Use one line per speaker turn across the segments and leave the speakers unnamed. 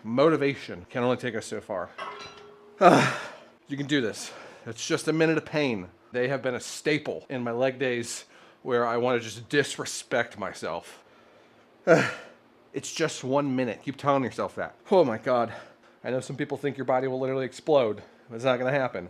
Motivation can only take us so far. You can do this. It's just a minute of pain. They have been a staple in my leg days where I want to just disrespect myself. It's just 1 minute. Keep telling yourself that. Oh my God. I know some people think your body will literally explode. But it's not going to happen.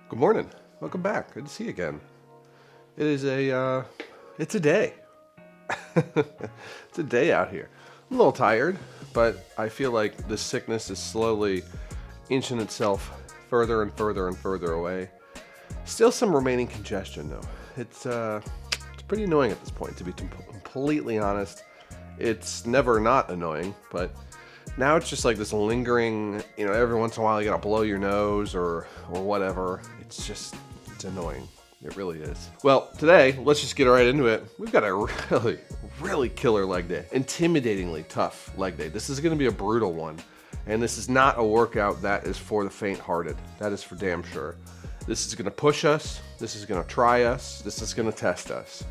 Good morning. Welcome back. Good to see you again. It is it's a day. It's a day out here. I'm a little tired, but I feel like the sickness is slowly inching itself further and further and further away. Still some remaining congestion though. It's pretty annoying at this point, to be completely honest. It's never not annoying, but now it's just like this lingering, every once in a while you gotta blow your nose or whatever. It's annoying. It really is. Well, today, let's just get right into it. We've got a really, really killer leg day. Intimidatingly tough leg day. This is gonna be a brutal one. And this is not a workout that is for the faint-hearted. That is for damn sure. This is gonna push us. This is gonna try us. This is gonna test us.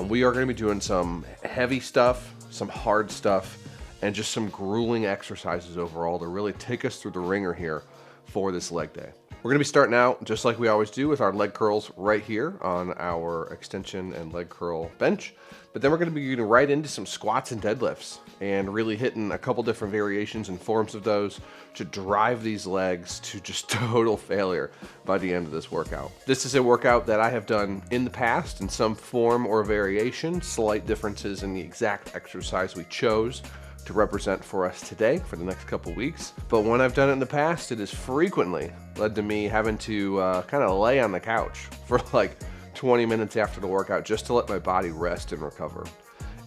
We are gonna be doing some heavy stuff, some hard stuff, and just some grueling exercises overall to really take us through the ringer here for this leg day. We're gonna be starting out just like we always do with our leg curls right here on our extension and leg curl bench. But then we're gonna be getting right into some squats and deadlifts and really hitting a couple different variations and forms of those to drive these legs to just total failure by the end of this workout. This is a workout that I have done in the past in some form or variation, slight differences in the exact exercise we chose to represent for us today for the next couple weeks. But when I've done it in the past, it has frequently led to me having to kind of lay on the couch for like 20 minutes after the workout just to let my body rest and recover.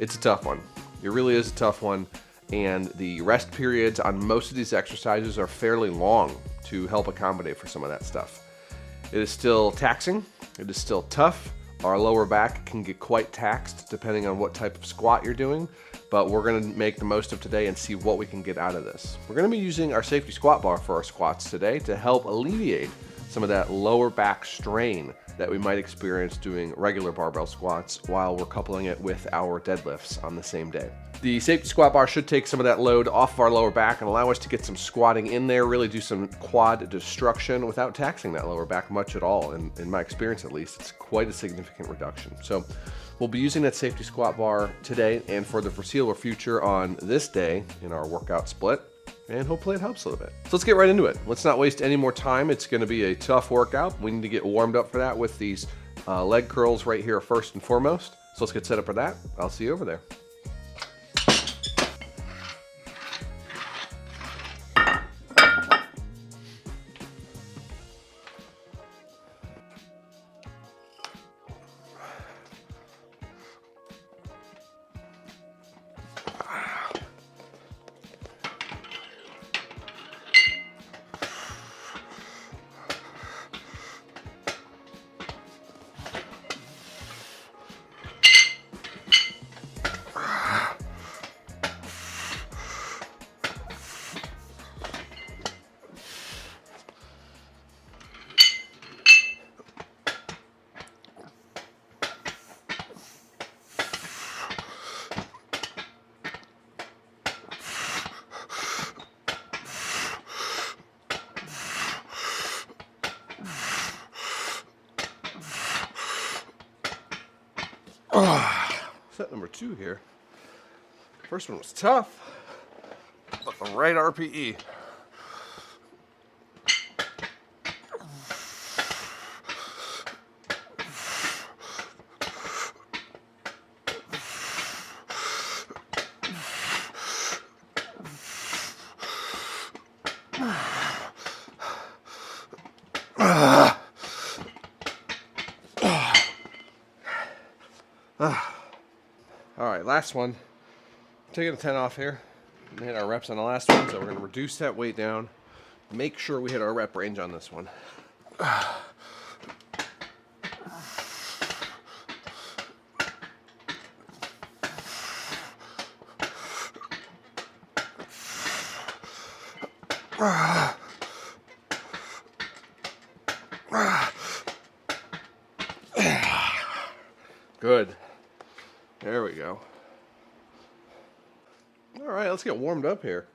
It's a tough one. It really is a tough one. And the rest periods on most of these exercises are fairly long to help accommodate for some of that stuff. It is still taxing. It is still tough. Our lower back can get quite taxed depending on what type of squat you're doing, but we're gonna make the most of today and see what we can get out of this. We're gonna be using our safety squat bar for our squats today to help alleviate some of that lower back strain that we might experience doing regular barbell squats while we're coupling it with our deadlifts on the same day. The safety squat bar should take some of that load off of our lower back and allow us to get some squatting in there, really do some quad destruction without taxing that lower back much at all. In my experience at least, it's quite a significant reduction. So we'll be using that safety squat bar today and for the foreseeable future on this day in our workout split. And hopefully it helps a little bit. So let's get right into it. Let's not waste any more time. It's gonna be a tough workout. We need to get warmed up for that with these leg curls right here first and foremost. So let's get set up for that. I'll see you over there. Set number 2 here. First one was tough, but the right RPE. All right, last one. I'm taking a 10 off here. We hit our reps on the last one, so we're gonna reduce that weight down. Make sure we hit our rep range on this one. Good. There we go. All right, let's get warmed up here.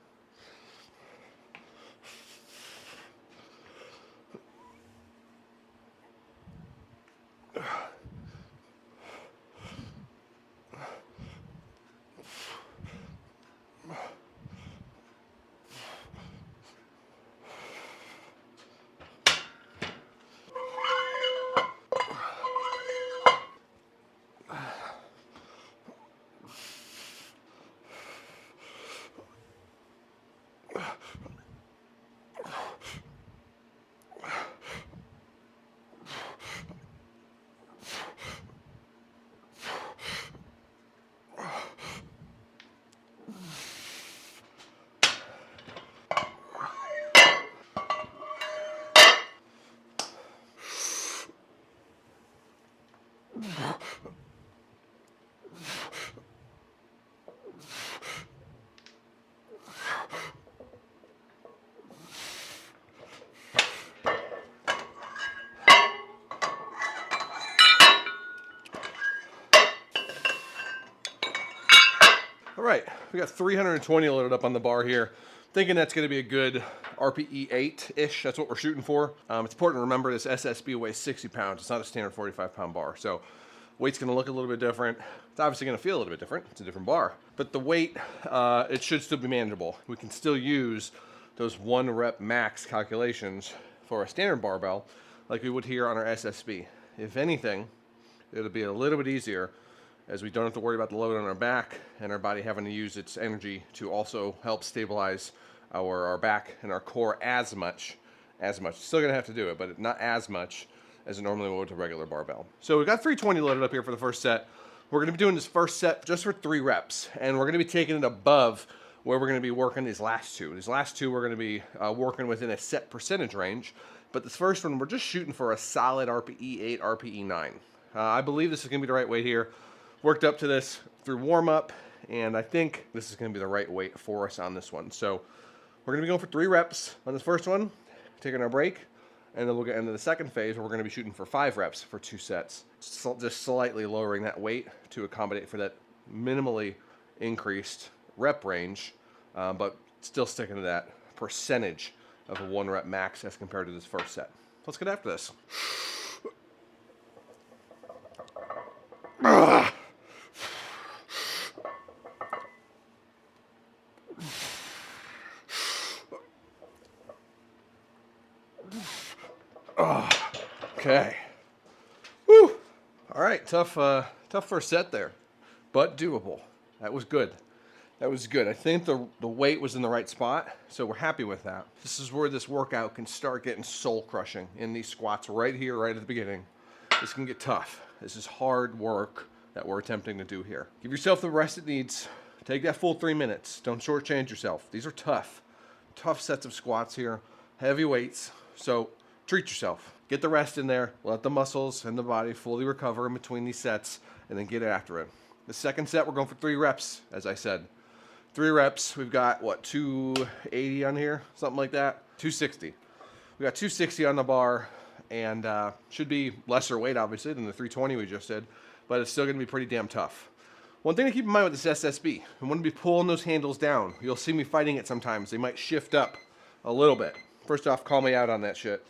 All right, we got 320 loaded up on the bar here. Thinking that's going to be a good RPE 8-ish. That's what we're shooting for. It's important to remember this SSB weighs 60 pounds. It's not a standard 45-pound bar. So weight's going to look a little bit different. It's obviously going to feel a little bit different. It's a different bar. But the weight, it should still be manageable. We can still use those 1 rep max calculations for a standard barbell like we would here on our SSB. If anything, it'll be a little bit easier as we don't have to worry about the load on our back and our body having to use its energy to also help stabilize our back and our core as much. Still gonna have to do it, but not as much as it normally would with a regular barbell. So we got 320 loaded up here for the first set. We're gonna be doing this first set just for 3 reps, and we're gonna be taking it above where we're gonna be working these last two. These last two we're gonna be working within a set percentage range, but this first one we're just shooting for a solid RPE 8, RPE 9. I believe this is gonna be the right weight here. Worked up to this through warm up, and I think this is going to be the right weight for us on this one. So we're going to be going for 3 reps on this first one, taking our break, and then we'll get into the second phase where we're going to be shooting for 5 reps for 2 sets. Just slightly lowering that weight to accommodate for that minimally increased rep range, but still sticking to that percentage of a 1 rep max as compared to this first set. Let's get after this. Okay. Woo. All right, tough first set there, but doable. That was good. That was good. I think the weight was in the right spot, so we're happy with that. This is where this workout can start getting soul crushing in these squats right here, right at the beginning. This can get tough. This is hard work that we're attempting to do here. Give yourself the rest it needs. Take that full 3 minutes. Don't shortchange yourself. These are tough sets of squats here, heavy weights. So treat yourself. Get the rest in there. Let the muscles and the body fully recover in between these sets, and then get after it. The second set, we're going for 3 reps, as I said. 3 reps. We've got, what, 280 on here? Something like that? 260. We got 260 on the bar, and should be lesser weight, obviously, than the 320 we just did, but it's still going to be pretty damn tough. One thing to keep in mind with this SSB, I'm going to be pulling those handles down. You'll see me fighting it sometimes. They might shift up a little bit. First off, call me out on that shit.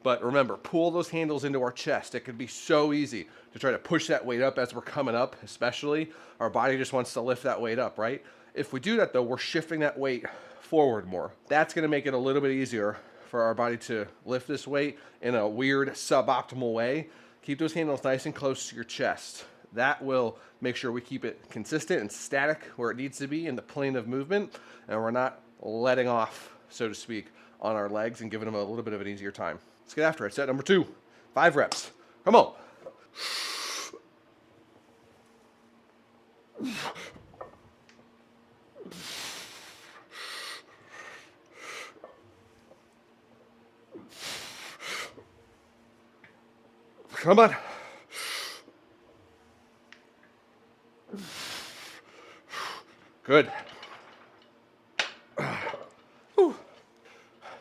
But remember, pull those handles into our chest. It could be so easy to try to push that weight up as we're coming up, especially. Our body just wants to lift that weight up, right? If we do that, though, we're shifting that weight forward more. That's going to make it a little bit easier for our body to lift this weight in a weird, suboptimal way. Keep those handles nice and close to your chest. That will make sure we keep it consistent and static where it needs to be in the plane of movement, and we're not letting off, so to speak, on our legs and giving them a little bit of an easier time. Let's get after it. Set number 2, 5 reps. Come on. Come on. Good.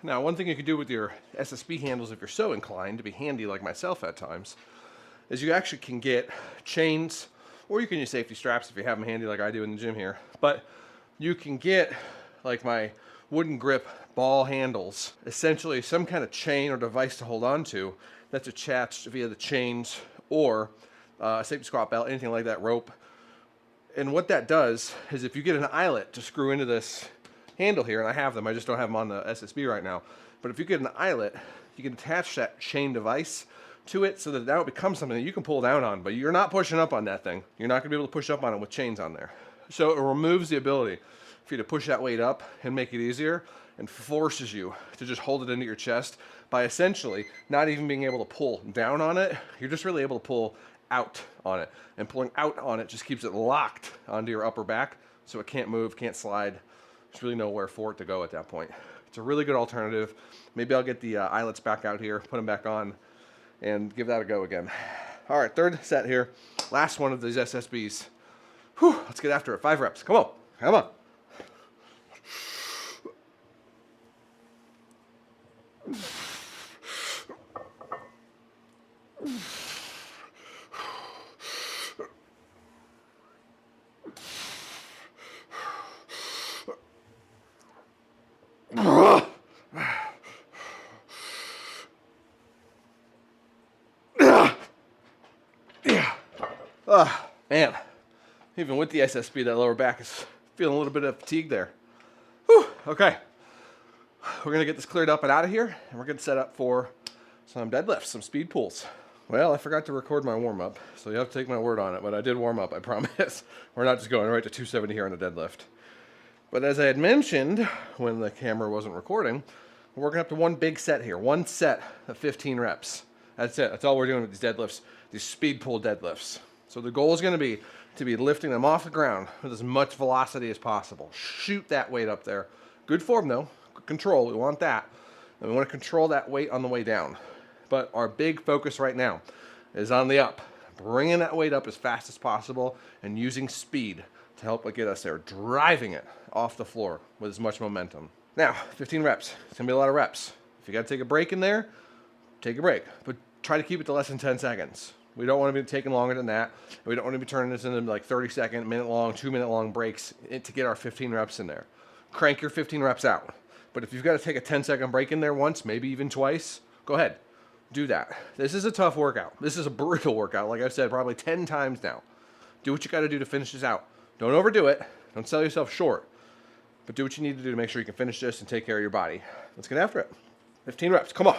Now, one thing you can do with your SSB handles, if you're so inclined to be handy like myself at times, is you actually can get chains, or you can use safety straps if you have them handy like I do in the gym here. But you can get, like my wooden grip ball handles, essentially some kind of chain or device to hold on to that's attached via the chains or a safety squat belt, anything like that, rope. And what that does is if you get an eyelet to screw into this handle here, and I have them, I just don't have them on the SSB right now, but if you get an eyelet, you can attach that chain device to it so that now it becomes something that you can pull down on, but you're not pushing up on that thing. You're not gonna be able to push up on it with chains on there. So it removes the ability for you to push that weight up and make it easier, and forces you to just hold it into your chest by essentially not even being able to pull down on it. You're just really able to pull out on it, and pulling out on it just keeps it locked onto your upper back so it can't move, can't slide. There's really nowhere for it to go at that point. It's a really good alternative. Maybe I'll get the eyelets back out here, put them back on, and give that a go again. All right, third set here. Last one of these SSBs. Whew, let's get after it. 5 reps. Come on. Come on. Man, even with the SSB, that lower back is feeling a little bit of fatigue there. Whew, okay. We're gonna get this cleared up and out of here, and we're gonna set up for some deadlifts, some speed pulls. Well, I forgot to record my warm-up, so you have to take my word on it, but I did warm up, I promise. We're not just going right to 270 here on a deadlift. But as I had mentioned when the camera wasn't recording, we're working up to one big set here, one set of 15 reps. That's it, that's all we're doing with these deadlifts, these speed pull deadlifts. So the goal is gonna be to be lifting them off the ground with as much velocity as possible. Shoot that weight up there. Good form though, good control, we want that. And we wanna control that weight on the way down. But our big focus right now is on the up. Bringing that weight up as fast as possible and using speed to help get us there. Driving it off the floor with as much momentum. Now, 15 reps. It's gonna be a lot of reps. If you gotta take a break in there, take a break. But try to keep it to less than 10 seconds. We don't want to be taking longer than that. We don't want to be turning this into like 30-second, minute-long, 2-minute-long breaks to get our 15 reps in there. Crank your 15 reps out. But if you've got to take a 10-second break in there once, maybe even twice, go ahead. Do that. This is a tough workout. This is a brutal workout, like I've said probably 10 times now. Do what you got to do to finish this out. Don't overdo it. Don't sell yourself short. But do what you need to do to make sure you can finish this and take care of your body. Let's get after it. 15 reps. Come on.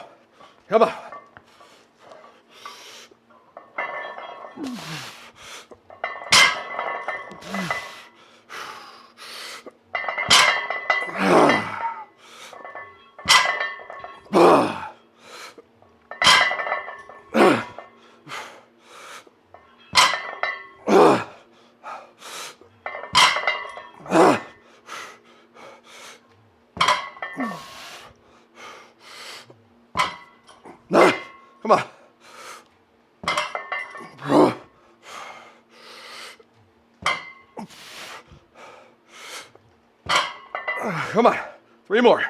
Come on. Come on. Come on. 3 more.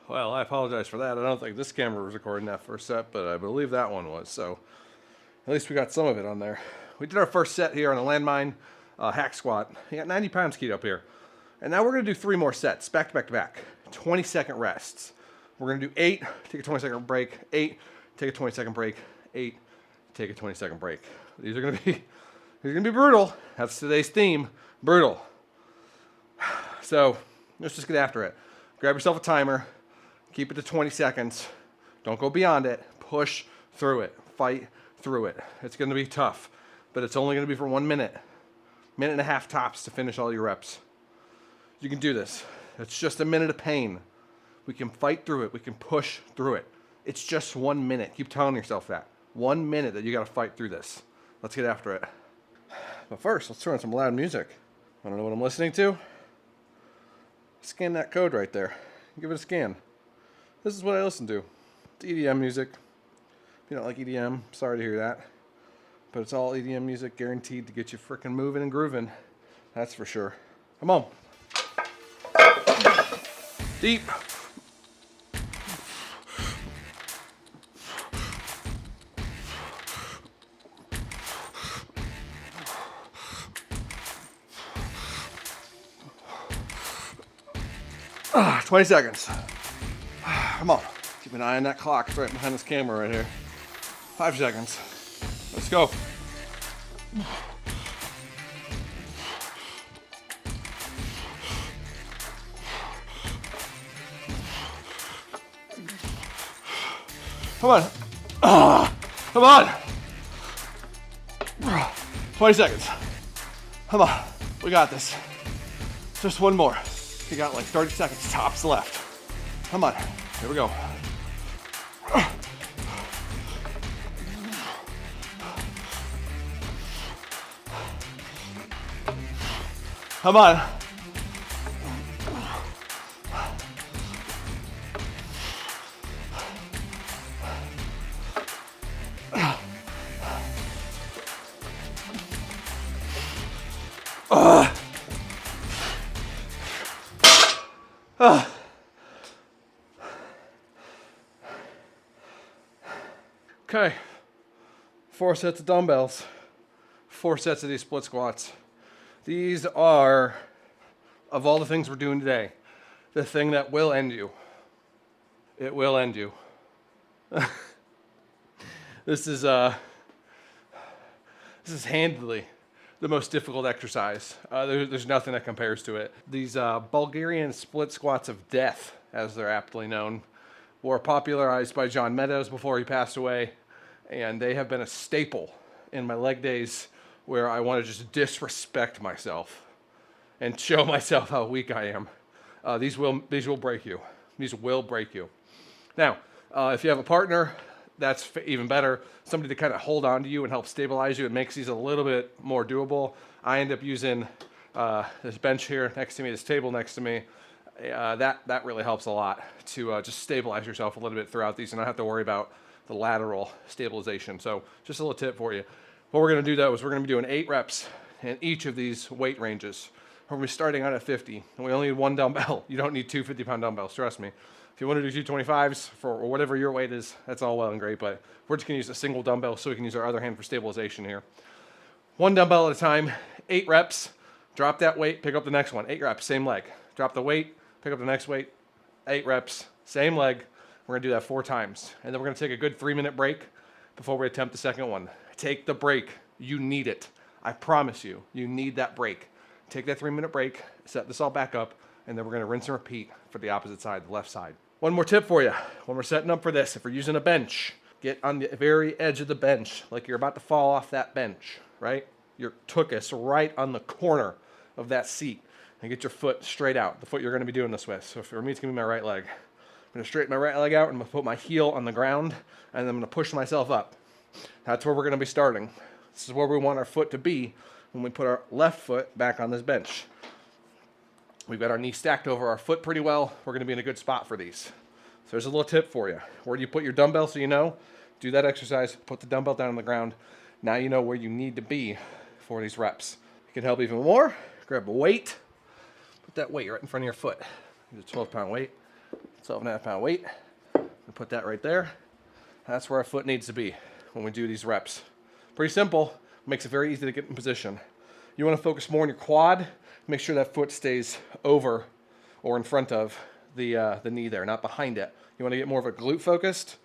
Well, I apologize for that. I don't think this camera was recording that first set, but I believe that one was. So at least we got some of it on there. We did our first set here on a Landmine hack squat. You got 90 pounds keyed up here. And now we're gonna do 3 more sets, back to back to back. 20-second rests. We're gonna do 8, take a 20-second break, 8, take a 20-second break, 8, take a 20-second break. These are gonna be brutal. That's today's theme, brutal. So Let's just get after it. Grab yourself a timer. Keep it to 20 seconds. Don't go beyond it. Push through it. Fight through it. It's going to be tough, but it's only going to be for 1 minute. Minute and a half tops to finish all your reps. You can do this. It's just a minute of pain. We can fight through it. We can push through it. It's just 1 minute. Keep telling yourself that. 1 minute that you got to fight through this. Let's get after it. But first, let's turn on some loud music. Want to know what I'm listening to? Scan that code right there. Give it a scan. This is what I listen to. It's EDM music. If you don't like EDM, sorry to hear that. But it's all EDM music, guaranteed to get you frickin' moving and grooving. That's for sure. Come on. Deep. Ah, 20 seconds. Come on. Keep an eye on that clock. It's right behind this camera right here. 5 seconds. Let's go. Come on. Come on. 20 seconds. Come on. We got this. Just one more. You got like 30 seconds tops left. Come on. Here we go. Come on. Okay, 4 sets of dumbbells, 4 sets of these split squats. These are, of all the things we're doing today, the thing that will end you. It will end you. This is handily the most difficult exercise. There's nothing that compares to it. These Bulgarian split squats of death, as they're aptly known, were popularized by John Meadows before he passed away, and they have been a staple in my leg days where I want to just disrespect myself and show myself how weak I am. These will break you. These will break you. Now, if you have a partner, that's even better. Somebody to kind of hold on to you and help stabilize you. It makes these a little bit more doable. I end up using this bench here next to me, this table next to me. That really helps a lot to just stabilize yourself a little bit throughout these and not have to worry about the lateral stabilization. So just a little tip for you. What we're going to do though is we're going to be doing 8 reps in each of these weight ranges. We're going to be starting out at 50, and we only need 1 dumbbell. You don't need 2 50-pound dumbbells, trust me. If you want to do 225s or whatever your weight is, that's all well and great, but we're just going to use a single dumbbell so we can use our other hand for stabilization here. 1 dumbbell at a time, 8 reps, drop that weight, pick up the next one. 8 reps, same leg. Drop the weight, pick up the next weight, 8 reps, same leg. We're going to do that 4 times. And then we're going to take a good 3-minute break before we attempt the second one. Take the break. You need it. I promise you, you need that break. Take that 3-minute break, set this all back up, and then we're going to rinse and repeat for the opposite side, the left side. One more tip for you. When we're setting up for this, if we're using a bench, get on the very edge of the bench, like you're about to fall off that bench, right? Your tuchus right on the corner of that seat, and get your foot straight out, the foot you're going to be doing this with. So for me, it's going to be my right leg. I'm going to straighten my right leg out, and I'm going to put my heel on the ground, and then I'm going to push myself up. That's where we're going to be starting. This is where we want our foot to be when we put our left foot back on this bench. We've got our knee stacked over our foot pretty well. We're going to be in a good spot for these. So there's a little tip for you. Where do you put your dumbbell so you know? Do that exercise, put the dumbbell down on the ground. Now you know where you need to be for these reps. It can help even more. Grab a weight. Put that weight right in front of your foot. Use a 12-pound weight, 12.5-pound weight. And put that right there. That's where our foot needs to be when we do these reps. Pretty simple. Makes it very easy to get in position. You want to focus more on your quad. Make sure that foot stays over or in front of the knee there, not behind it. You want to get more of a glute-focused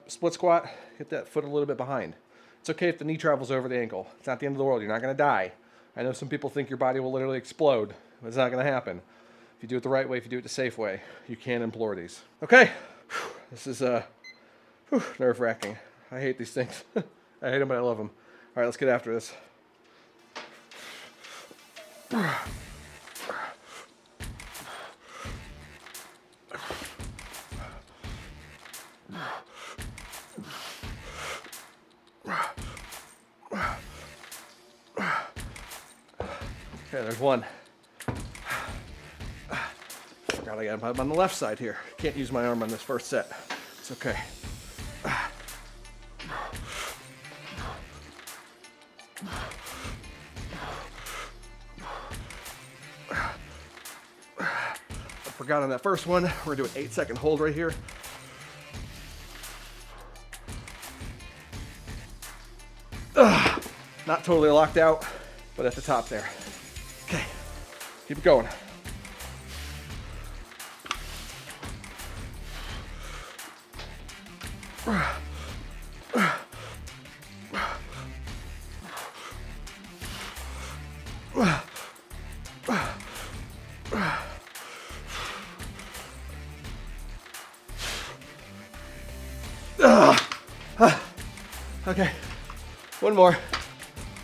split squat. Get that foot a little bit behind. It's okay if the knee travels over the ankle. It's not the end of the world. You're not going to die. I know some people think your body will literally explode, but it's not going to happen. If you do it the right way, if you do it the safe way, you can implore these. Okay, this is nerve-wracking. I hate these things. I hate them, but I love them. All right, let's get after this. Okay, there's one. Forgot I got him on the left side here. Can't use my arm on this first set. It's okay. I forgot on that first one. We're gonna do an 8-second hold right here. Not totally locked out, but at the top there. Okay, keep it going. Okay, one more.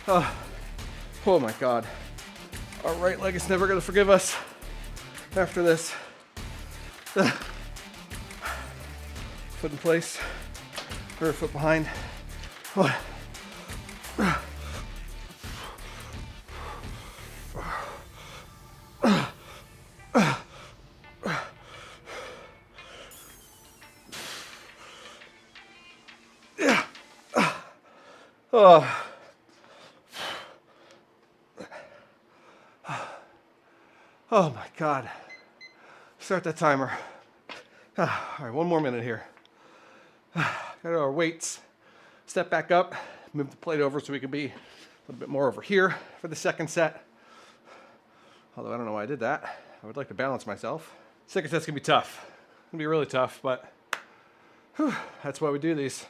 Oh my God. Our right leg is never gonna forgive us after this. Foot in place, or foot behind. Oh my God. Start that timer. All right, one more minute here. Got our weights. Step back up, move the plate over so we can be a little bit more over here for the second set. Although I don't know why I did that. I would like to balance myself. Second set's gonna be tough. It's gonna be really tough, but that's why we do these.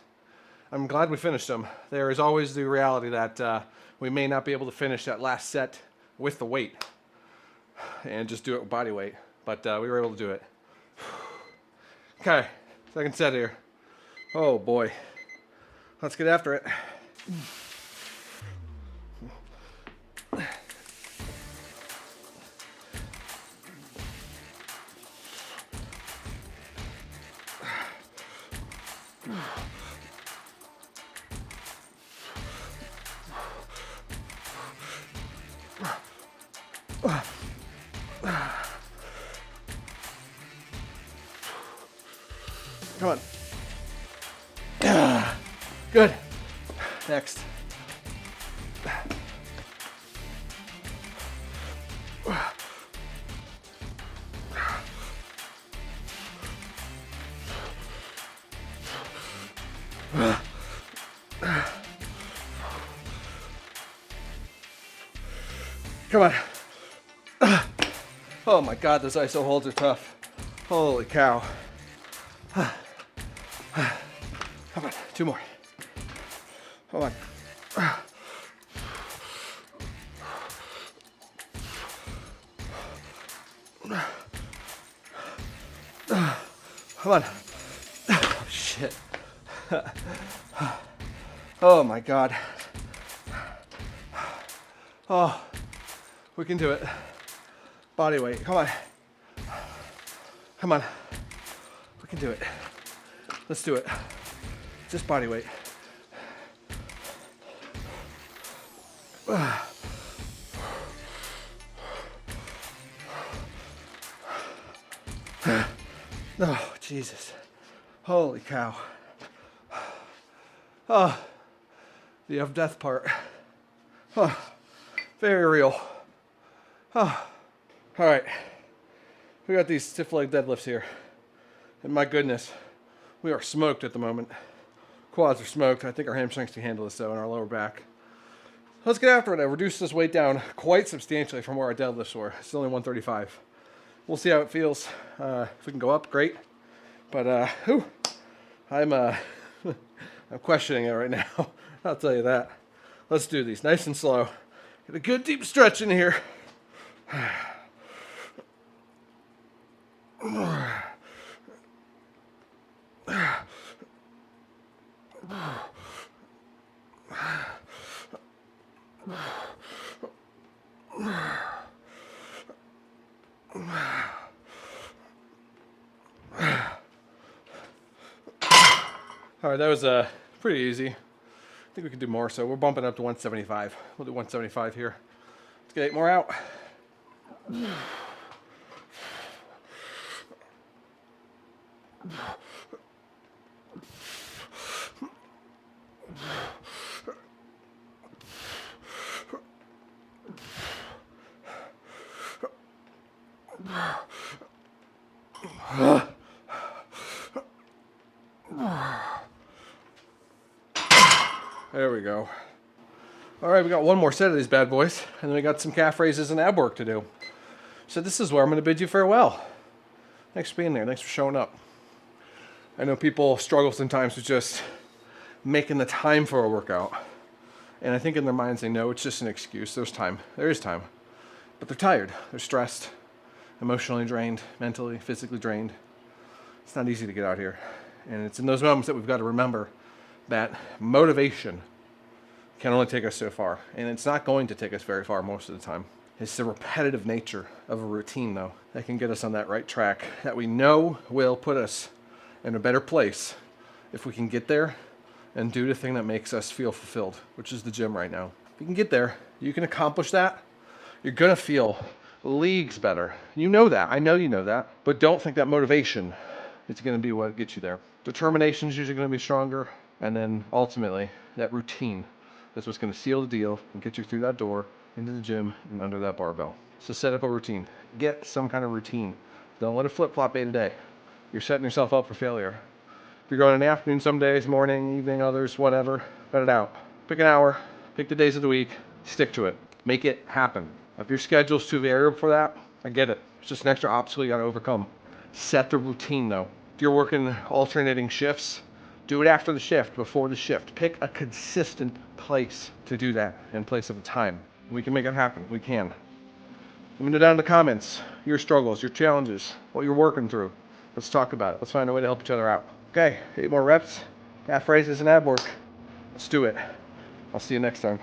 I'm glad we finished them. There is always the reality that we may not be able to finish that last set with the weight and just do it with body weight, but we were able to do it. Okay, second set here. Oh boy, let's get after it. Come on. Good. Next. Come on. Oh my God, those ISO holds are tough. Holy cow. Come on, 2 more. Hold on. Come on. Oh, shit. Oh my God. Oh, we can do it. Body weight, come on. Come on. We can do it. Let's do it. Just body weight. Oh, Jesus. Holy cow. Oh, the of death part. Oh, very real. Oh. All right. We got these stiff leg deadlifts here. And my goodness, we are smoked at the moment. Quads are smoked. I think our hamstrings can handle this though, and our lower back. Let's get after it. I reduced this weight down quite substantially from where our deadlifts were. It's only 135. We'll see how it feels. If we can go up, great. But I'm I'm questioning it right now. I'll tell you that. Let's do these nice and slow. Get a good deep stretch in here. All right, that was pretty easy. I think we could do more, so we're bumping up to 175. We'll do 175 here. Let's get 8 more out. There we go. All right, we got one more set of these bad boys, and then we got some calf raises and ab work to do. So this is where I'm going to bid you farewell. Thanks for being there. Thanks for showing up. I know people struggle sometimes with just making the time for a workout. And I think in their minds they know it's just an excuse. There's time. There is time. But they're tired. They're stressed, emotionally drained, mentally, physically drained. It's not easy to get out here. And it's in those moments that we've got to remember that motivation can only take us so far. And it's not going to take us very far most of the time. It's the repetitive nature of a routine, though, that can get us on that right track that we know will put us in a better place if we can get there and do the thing that makes us feel fulfilled, which is the gym right now. If you can get there, you can accomplish that, you're going to feel leagues better. You know that. I know you know that. But don't think that motivation is going to be what gets you there. Determination is usually going to be stronger. And then ultimately, that routine is what's going to seal the deal and get you through that door, into the gym, and under that barbell. So set up a routine. Get some kind of routine. Don't let it flip-flop day to day. You're setting yourself up for failure. If you're going in the afternoon some days, morning, evening, others, whatever, cut it out. Pick an hour, pick the days of the week, stick to it. Make it happen. If your schedule's too variable for that, I get it. It's just an extra obstacle you got to overcome. Set the routine, though. If you're working alternating shifts, do it after the shift, before the shift. Pick a consistent place to do that in place of a time. We can make it happen. We can. Let me know down in the comments your struggles, your challenges, what you're working through. Let's talk about it. Let's find a way to help each other out. Okay, 8 more reps, calf raises and ab work. Let's do it. I'll see you next time.